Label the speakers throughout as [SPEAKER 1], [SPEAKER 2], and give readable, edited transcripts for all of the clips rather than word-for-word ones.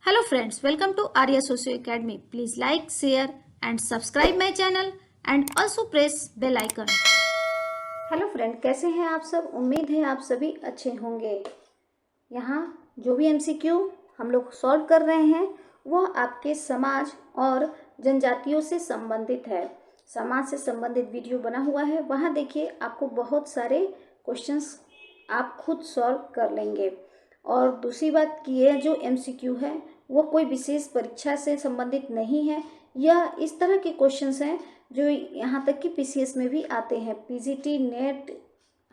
[SPEAKER 1] Hello friends, welcome to Arya Socio Academy. Please like, share and subscribe my channel and also press bell icon. Hello friend, कैसे हैं आप सब। उम्मीद है आप सभी अच्छे होंगे। यहाँ जो भी एमसीक्यू हम लोग सॉल्व कर रहे हैं वह आपके समाज और जनजातियों से संबंधित है। समाज से संबंधित वीडियो बना हुआ है, वहाँ देखिए आपको बहुत सारे क्वेश्चंस आप खुद सॉल्व कर लेंगे। और दूसरी बात की ये जो एमसीक्यू है वो कोई विशेष परीक्षा से संबंधित नहीं है। यह इस तरह के क्वेश्चंस हैं जो यहाँ तक कि पीसीएस में भी आते हैं। PGT, NET,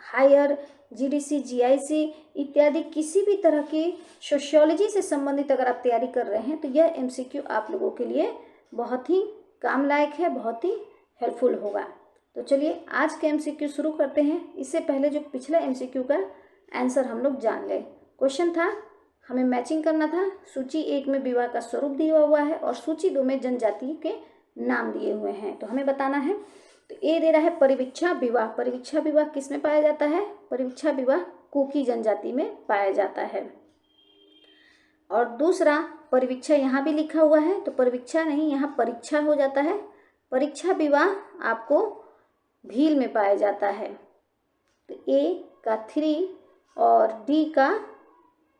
[SPEAKER 1] higher, GDC, GIC इत्यादि किसी भी तरह की सोशियोलॉजी से संबंधित अगर आप तैयारी कर रहे हैं तो यह एमसीक्यू आप लोगों के लिए बहुत ही काम लायक है, बहुत ही हेल्पफुल होगा। तो चलिए आज के एमसीक्यू शुरू करते हैं। इससे पहले जो पिछला एमसीक्यू का आंसर हम लोग जान लें। क्वेश्चन था, हमें मैचिंग करना था। सूची 1 में विवाह का स्वरूप दिया हुआ है और सूची 2 में जनजाति के नाम दिए हुए हैं, तो हमें बताना है। तो ए दे रहा है परिवीक्षा विवाह। परिवीक्षा विवाह किस में पाया जाता है? परिवीक्षा विवाह कुकी जनजाति में पाया जाता है। और दूसरा परिवीक्षा यहाँ भी लिखा हुआ है, तो परिवीक्षा नहीं, यहाँ परीक्षा हो जाता है। परीक्षा विवाह आपको भील में पाया जाता है। तो ए का 3 और डी का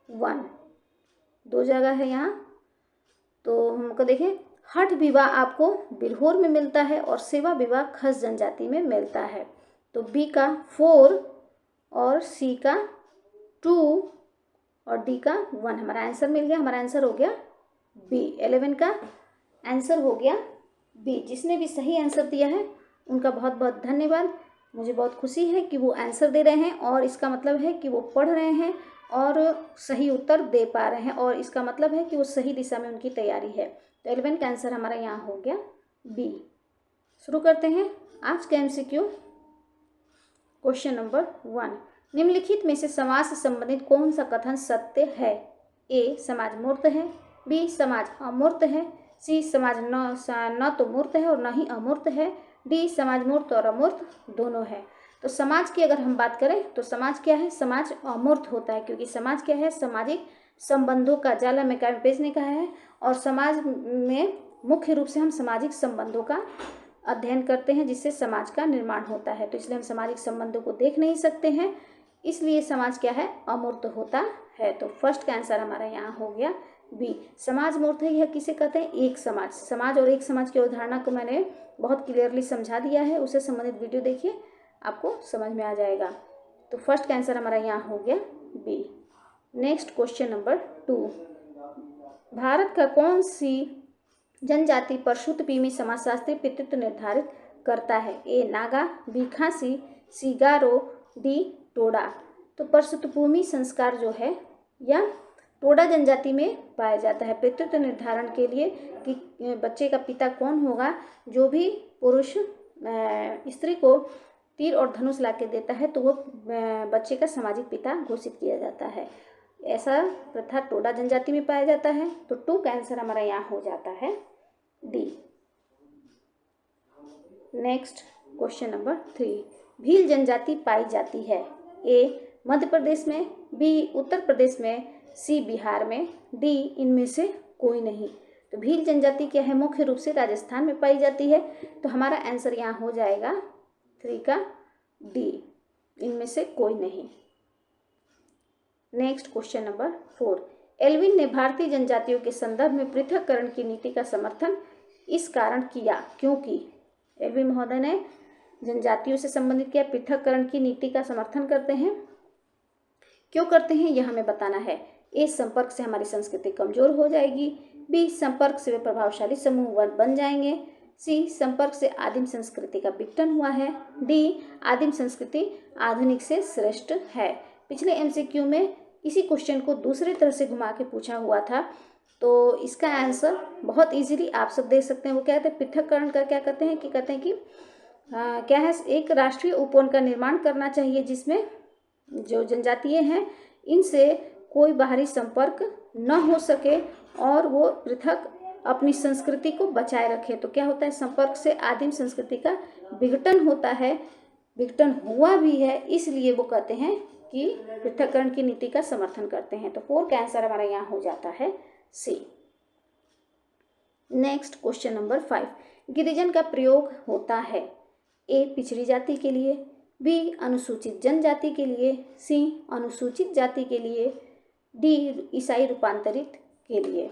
[SPEAKER 1] 1 दो जगह है यहाँ। तो हमको देखें, हठ विवाह आपको बिरहोर में मिलता है और सेवा विवाह खस जनजाति में मिलता है। तो बी का 4 और सी का 2 और डी का 1 हमारा आंसर मिल गया। हमारा आंसर हो गया बी। 11 का आंसर हो गया बी। जिसने भी सही आंसर दिया है उनका बहुत बहुत धन्यवाद। मुझे बहुत खुशी है कि वो आंसर दे रहे हैं और इसका मतलब है कि वो पढ़ रहे हैं और सही उत्तर दे पा रहे हैं, और इसका मतलब है कि वो सही दिशा में उनकी तैयारी है। तो 11 का आंसर हमारा यहाँ हो गया बी। शुरू करते हैं आज का एमसीक्यू। क्वेश्चन नंबर 1, निम्नलिखित में से समाज से संबंधित कौन सा कथन सत्य है? ए समाज मूर्त है, बी समाज अमूर्त है, सी समाज न तो मूर्त है और न ही अमूर्त है, डी समाज मूर्त और अमूर्त दोनों है। तो समाज की अगर हम बात करें तो समाज क्या है? समाज अमूर्त होता है, क्योंकि समाज क्या है? सामाजिक संबंधों का जाल में पेज ने कहा है, और समाज में मुख्य रूप से हम सामाजिक संबंधों का अध्ययन करते हैं जिससे समाज का निर्माण होता है। तो इसलिए हम सामाजिक संबंधों को देख नहीं सकते हैं, इसलिए समाज क्या है? अमूर्त होता है। तो फर्स्ट का आंसर हमारा यहाँ हो गया बी। समाज मूर्त है, यह किसे कहते हैं? एक समाज। समाज और एक समाज की अवधारणा को मैंने बहुत क्लियरली समझा दिया है, उससे संबंधित वीडियो देखिए, आपको समझ में आ जाएगा। तो फर्स्ट का आंसर हमारा यहाँ हो गया B. Next question number 2, Bharat का कौन सी जनजाति परशुतपीमी समाजशास्त्रीय पितृत्व निर्धारित करता है? ए नागा, बी खासी, सी गारो, डी टोडा। तो परशुतभूमि संस्कार जो है या टोडा जनजाति में पाया जाता है। पितृत्व निर्धारण के लिए कि बच्चे का पिता कौन होगा, जो भी पुरुष स्त्री को तीर और धनुष ला के देता है तो वो बच्चे का सामाजिक पिता घोषित किया जाता है। ऐसा प्रथा टोडा जनजाति में पाया जाता है। तो 2 का आंसर हमारा यहाँ हो जाता है D. Next question number 3, Bhil जनजाति पाई जाती है? ए मध्य प्रदेश में, बी उत्तर प्रदेश में, सी बिहार में, डी इनमें से कोई नहीं। तो भील जनजाति क्या है? मुख्य रूप से राजस्थान में पाई जाती है। तो हमारा आंसर यहाँ हो जाएगा 3 का डी, इनमें से कोई नहीं। नेक्स्ट क्वेश्चन नंबर 4, एल्विन ने भारतीय जनजातियों के संदर्भ में पृथक्करण की नीति का समर्थन इस कारण किया क्योंकि। एल्विन महोदय ने जनजातियों से संबंधित क्या पृथक्करण की नीति का समर्थन करते हैं। क्यों करते हैं यह हमें बताना है। ए संपर्क से हमारी संस्कृति कमजोर हो जाएगी, बी संपर्क से वे प्रभावशाली समूह बन जाएंगे, सी संपर्क से आदिम संस्कृति का विघटन हुआ है, डी आदिम संस्कृति आधुनिक से श्रेष्ठ है। पिछले एमसीक्यू में इसी क्वेश्चन को दूसरे तरह से घुमा के पूछा हुआ था, तो इसका आंसर बहुत इजीली आप सब देख सकते हैं। वो क्या कहते हैं? पृथक्करण का क्या कहते हैं कि क्या है, एक राष्ट्रीय उपवन का निर्माण करना चाहिए जिसमें जो जनजातीय हैं इनसे कोई बाहरी संपर्क न हो सके और वो पृथक अपनी संस्कृति को बचाए रखे। तो क्या होता है? संपर्क से आदिम संस्कृति का विघटन होता है, विघटन हुआ भी है, इसलिए वो कहते हैं कि पृथक्करण की नीति का समर्थन करते हैं। तो 4 का आंसर हमारा यहाँ हो जाता है सी। नेक्स्ट क्वेश्चन नंबर 5, गिरिजन का प्रयोग होता है ए पिछड़ी जाति के लिए, बी अनुसूचित जनजाति के लिए, सी अनुसूचित जाति के लिए, डी ईसाई रूपांतरित के लिए।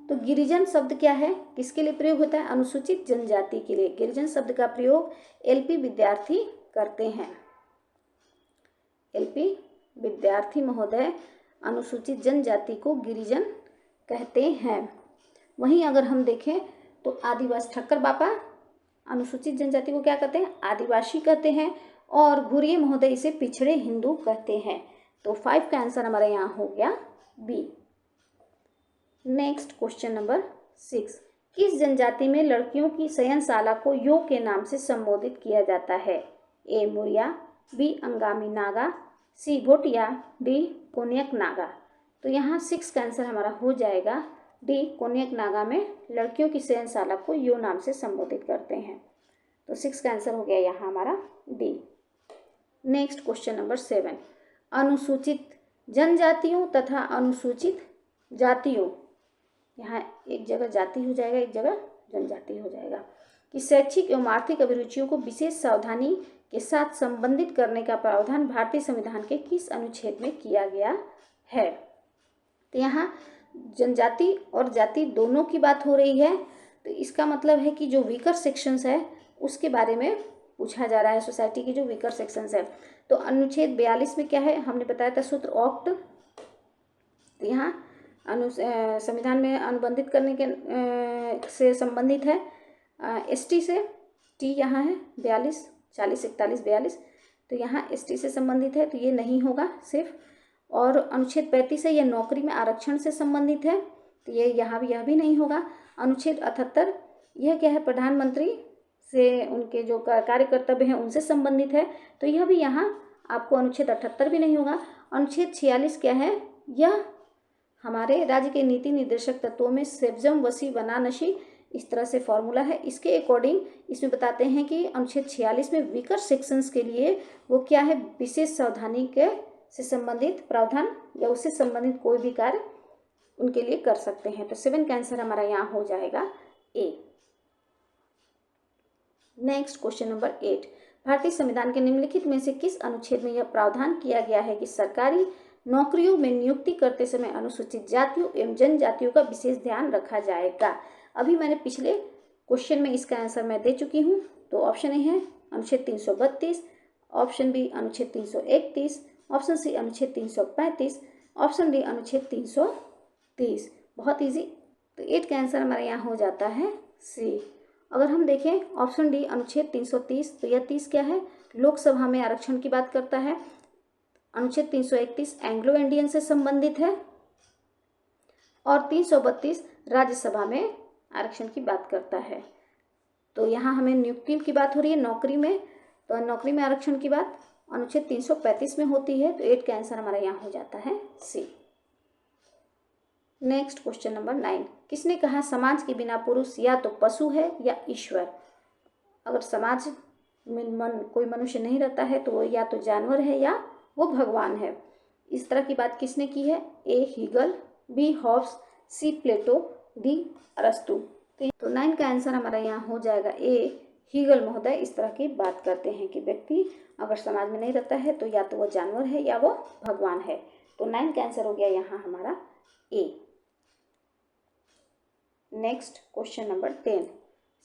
[SPEAKER 1] तो गिरिजन शब्द क्या है, किसके लिए प्रयोग होता है, अनुसूचित जनजाति के लिए। गिरिजन शब्द का प्रयोग एलपी विद्यार्थी करते हैं। एलपी विद्यार्थी महोदय अनुसूचित जनजाति को गिरिजन कहते हैं। वहीं अगर हम देखें तो आदिवासी, ठक्कर बापा अनुसूचित जनजाति को क्या कहते हैं, आदिवासी कहते हैं, और घुरिये महोदय इसे पिछड़े हिंदू कहते हैं। तो 5 का आंसर हमारा यहाँ हो गया बी। नेक्स्ट क्वेश्चन नंबर 6, किस जनजाति में लड़कियों की शयनशाला को यो के नाम से संबोधित किया जाता है, ए मुरिया, बी अंगामी नागा, सी भोटिया, डी कोन्यक नागा। तो यहाँ 6 का आंसर हमारा हो जाएगा डी, कोन्यक नागा में लड़कियों की शयनशाला को यो नाम से संबोधित करते हैं। तो 6 का आंसर हो गया यहाँ हमारा डी। नेक्स्ट क्वेश्चन नंबर 7, अनुसूचित जनजातियों तथा अनुसूचित जातियों, यहाँ एक जगह जाति हो जाएगा, एक जगह जनजाति हो जाएगा, कि शैक्षिक एवं आर्थिक अभिरुचियों को विशेष सावधानी के साथ संबंधित करने का प्रावधान भारतीय संविधान के किस अनुच्छेद में किया गया है। तो यहाँ जनजाति और जाति दोनों की बात हो रही है, तो इसका मतलब है कि जो वीकर सेक्शंस है उसके बारे में पूछा जा रहा है, सोसाइटी की जो वीकर सेक्शंस है। तो अनुच्छेद 42 में क्या है, हमने बताया था सूत्र ऑक्ट। तो यहाँ संविधान में अनुबंधित करने के से संबंधित है, एसटी से, टी यहाँ है 42, 40, 41, 42, तो यहाँ एसटी से संबंधित है, तो ये नहीं होगा सिर्फ। और अनुच्छेद 35 है, यह नौकरी में आरक्षण से संबंधित है, तो ये यहाँ भी, यह भी नहीं होगा। अनुच्छेद 78 यह क्या है, प्रधानमंत्री से उनके जो कार्य कर्तव्य हैं उनसे संबंधित है, तो यह भी यहाँ आपको अनुच्छेद 78 भी नहीं होगा। अनुच्छेद 46 क्या है, यह हमारे राज्य के नीति निर्देशक तत्वों में सेब्जम वसी वनानशी इस तरह से फॉर्मूला है, इसके अकॉर्डिंग इसमें बताते हैं कि अनुच्छेद 46 में वीकर सेक्शंस के लिए वो क्या है, विशेष सावधानी के से संबंधित प्रावधान या उससे संबंधित कोई भी कार्य उनके लिए कर सकते हैं। तो 7 का आंसर हमारा यहाँ हो जाएगा ए। नेक्स्ट क्वेश्चन नंबर 8, भारतीय संविधान के निम्नलिखित में से किस अनुच्छेद में यह प्रावधान किया गया है कि सरकारी नौकरियों में नियुक्ति करते समय अनुसूचित जातियों एवं जनजातियों का विशेष ध्यान रखा जाएगा। अभी मैंने पिछले क्वेश्चन में इसका आंसर मैं दे चुकी हूँ। तो ऑप्शन ए है अनुच्छेद 332, ऑप्शन बी अनुच्छेद 331, ऑप्शन सी अनुच्छेद 335, ऑप्शन डी अनुच्छेद 330। बहुत इजी। तो 8 का आंसर हमारा यहाँ हो जाता है सी। अगर हम देखें ऑप्शन डी अनुच्छेद 330, तो यह 30 क्या है, लोकसभा में आरक्षण की बात करता है। अनुच्छेद 331 एंग्लो इंडियन से संबंधित है, और 332 राज्यसभा में आरक्षण की बात करता है। तो यहाँ हमें नियुक्ति की बात हो रही है नौकरी में, तो नौकरी में आरक्षण की बात अनुच्छेद 335 में होती है। तो 8 का आंसर हमारा यहाँ हो जाता है सी। नेक्स्ट क्वेश्चन नंबर 9, किसने कहा समाज के बिना पुरुष या तो पशु है या ईश्वर। अगर समाज में कोई मनुष्य नहीं रहता है तो वो या तो जानवर है या वो भगवान है। इस तरह की बात किसने की है, ए हीगल, बी हॉब्स, सी प्लेटो, डी अरस्तु। तो 9 का आंसर हमारा यहाँ हो जाएगा ए, हीगल महोदय इस तरह की बात करते हैं कि व्यक्ति अगर समाज में नहीं रहता है तो या तो वो जानवर है या वो भगवान है। तो 9 का आंसर हो गया यहाँ हमारा ए। नेक्स्ट क्वेश्चन नंबर 10,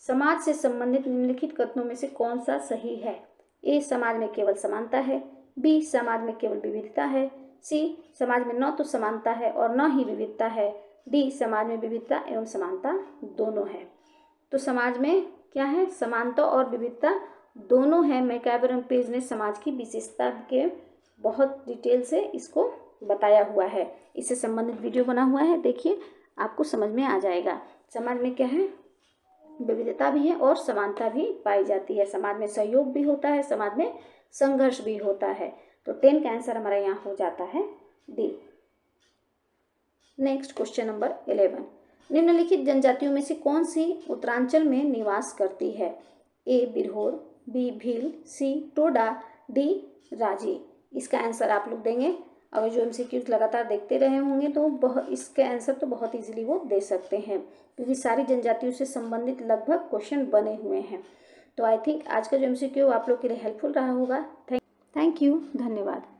[SPEAKER 1] समाज से संबंधित निम्नलिखित कथनों में से कौन सा सही है। ए समाज में केवल समानता है, बी समाज में केवल विविधता है, सी समाज में न तो समानता है और न ही विविधता है, डी समाज में विविधता एवं समानता दोनों है। तो समाज में क्या है, समानता और विविधता दोनों है। मैकइवर एंड पेज ने समाज की विशेषता के बहुत डिटेल से इसको बताया हुआ है, इससे संबंधित वीडियो बना हुआ है, देखिए आपको समझ में आ जाएगा। समाज में क्या है, विविधता भी है और समानता भी पाई जाती है। समाज में सहयोग भी होता है, समाज में संघर्ष भी होता है। तो 10 का आंसर हमारा यहाँ हो जाता है डी। नेक्स्ट क्वेश्चन नंबर 11, निम्नलिखित जनजातियों में से कौन सी उत्तरांचल में निवास करती है। ए बिरहोर, बी भील, सी टोडा, डी राजी। इसका आंसर आप लोग देंगे अगर जो MCQs लगातार देखते रहे होंगे तो इसके आंसर तो बहुत इजीली वो दे सकते हैं, क्योंकि सारी जनजातियों से संबंधित लगभग क्वेश्चन बने हुए हैं। तो आई थिंक आज का जो MCQ आप लोग के लिए हेल्पफुल रहा होगा। थैंक यू, धन्यवाद।